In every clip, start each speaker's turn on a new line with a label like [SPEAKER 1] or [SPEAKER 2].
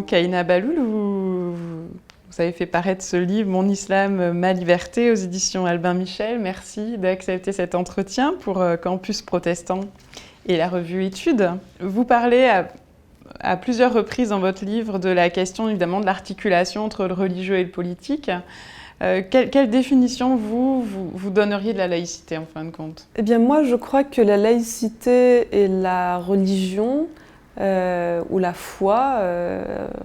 [SPEAKER 1] Donc Aïna Bahloul, vous avez fait paraître ce livre « Mon islam, ma liberté » aux éditions Albin Michel. Merci d'accepter cet entretien pour Campus Protestant et la revue Études. Vous parlez à plusieurs reprises dans votre livre de la question évidemment de l'articulation entre le religieux et le politique. Quelle définition vous donneriez de la laïcité en fin de compte?
[SPEAKER 2] Eh bien moi je crois que la laïcité et la religion ou la foi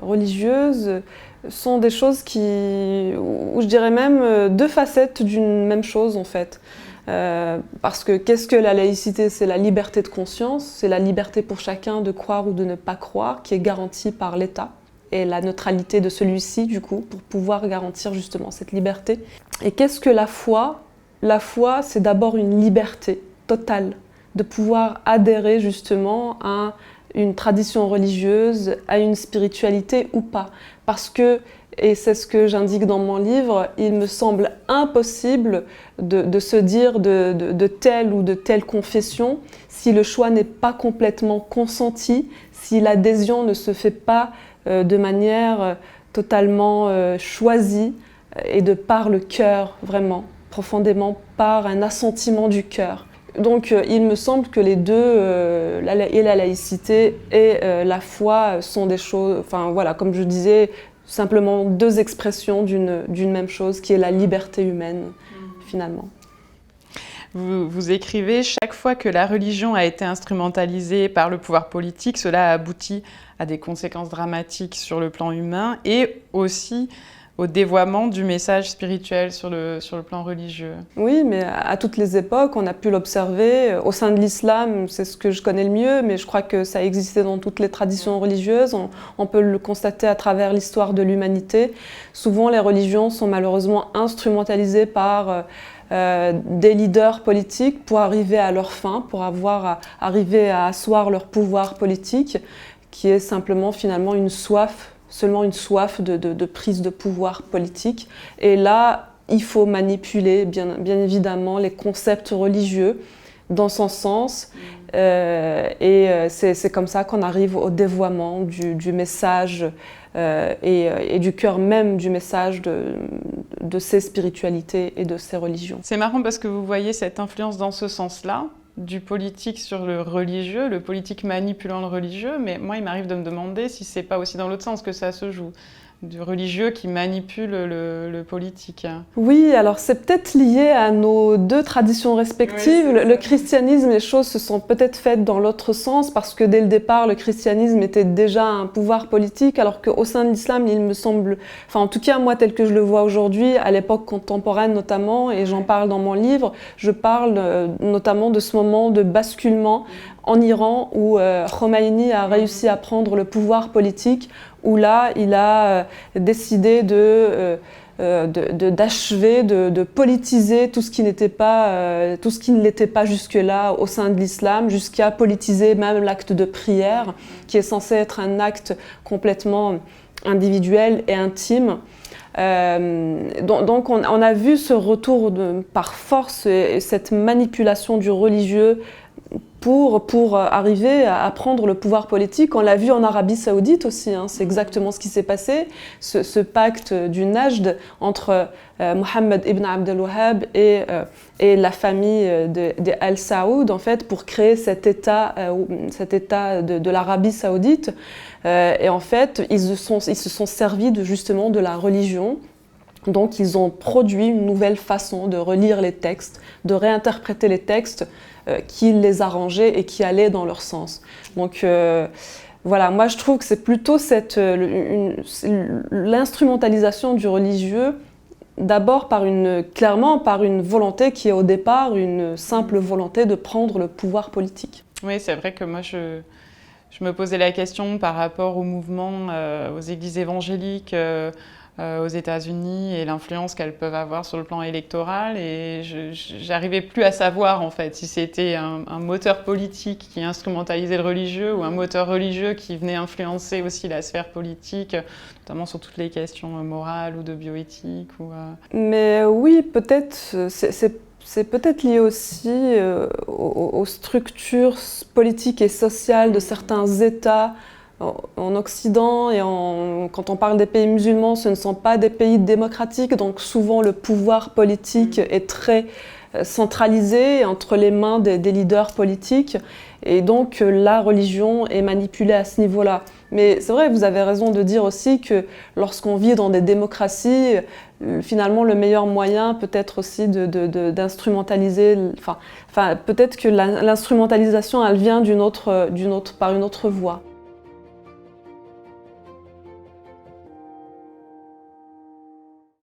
[SPEAKER 2] religieuse sont des choses ou je dirais même deux facettes d'une même chose en fait. Parce que qu'est-ce que la laïcité? C'est la liberté de conscience, c'est la liberté pour chacun de croire ou de ne pas croire qui est garantie par l'État et la neutralité de celui-ci du coup pour pouvoir garantir justement cette liberté. Et qu'est-ce que la foi? La foi c'est d'abord une liberté totale de pouvoir adhérer justement à une tradition religieuse, à une spiritualité ou pas. Parce que, et c'est ce que j'indique dans mon livre, il me semble impossible de se dire de telle ou de telle confession si le choix n'est pas complètement consenti, si l'adhésion ne se fait pas de manière totalement choisie et de par le cœur, vraiment, profondément par un assentiment du cœur. Donc il me semble que les deux, et la laïcité et la foi sont des choses, enfin voilà, comme je disais, simplement deux expressions d'une même chose qui est la liberté humaine finalement.
[SPEAKER 1] Vous écrivez « Chaque fois que la religion a été instrumentalisée par le pouvoir politique, cela a abouti à des conséquences dramatiques sur le plan humain et aussi au dévoiement du message spirituel sur le plan religieux. »
[SPEAKER 2] Oui, mais à toutes les époques, on a pu l'observer. Au sein de l'islam, c'est ce que je connais le mieux, mais je crois que ça existait dans toutes les traditions religieuses. On peut le constater à travers l'histoire de l'humanité. Souvent, les religions sont malheureusement instrumentalisées par des leaders politiques pour arriver à leur fin, pour arriver à asseoir leur pouvoir politique, qui est simplement finalement seulement une soif de prise de pouvoir politique. Et là, il faut manipuler bien évidemment les concepts religieux dans son sens. C'est comme ça qu'on arrive au dévoiement du message et du cœur même du message de ces spiritualités et de ces religions.
[SPEAKER 1] C'est marrant parce que vous voyez cette influence dans ce sens-là, du politique sur le religieux, le politique manipulant le religieux, mais moi il m'arrive de me demander si c'est pas aussi dans l'autre sens que ça se joue, du religieux qui manipule le politique.
[SPEAKER 2] Oui, alors c'est peut-être lié à nos deux traditions respectives. Oui, le christianisme, les choses se sont peut-être faites dans l'autre sens parce que dès le départ, le christianisme était déjà un pouvoir politique, alors qu'au sein de l'islam, il me semble, enfin en tout cas moi tel que je le vois aujourd'hui, à l'époque contemporaine notamment, et j'en parle dans mon livre, je parle notamment de ce moment de basculement en Iran où Khomeini a réussi à prendre le pouvoir politique, où là il a décidé d'achever, de politiser tout ce qui n'était pas, tout ce qui ne l'était pas jusque-là au sein de l'islam, jusqu'à politiser même l'acte de prière, qui est censé être un acte complètement individuel et intime. Donc on a vu ce retour par force et cette manipulation du religieux pour arriver à prendre le pouvoir politique. On l'a vu en Arabie Saoudite aussi, hein. C'est exactement ce qui s'est passé, ce pacte du Najd entre Mohammed ibn Abdel Wahhab et la famille des Al Saoud en fait, pour créer cet état de l'Arabie Saoudite. Et en fait, ils se sont servis justement de la religion. Donc ils ont produit une nouvelle façon de relire les textes, de réinterpréter les textes qui les arrangeaient et qui allaient dans leur sens. Donc voilà, moi je trouve que c'est plutôt l'instrumentalisation du religieux, d'abord clairement par une volonté qui est au départ une simple volonté de prendre le pouvoir politique.
[SPEAKER 1] Oui, c'est vrai que moi je me posais la question par rapport au mouvement, aux églises évangéliques, aux États-Unis et l'influence qu'elles peuvent avoir sur le plan électoral, et j'arrivais plus à savoir en fait si c'était un moteur politique qui instrumentalisait le religieux ou un moteur religieux qui venait influencer aussi la sphère politique, notamment sur toutes les questions morales ou de bioéthique.
[SPEAKER 2] Mais oui, peut-être, c'est peut-être lié aussi aux structures politiques et sociales de certains États en Occident et quand on parle des pays musulmans, ce ne sont pas des pays démocratiques, donc souvent le pouvoir politique est très centralisé entre les mains des leaders politiques et donc la religion est manipulée à ce niveau-là. Mais c'est vrai, vous avez raison de dire aussi que lorsqu'on vit dans des démocraties, finalement le meilleur moyen peut être aussi d'instrumentaliser, peut-être que l'instrumentalisation elle vient par une autre voie.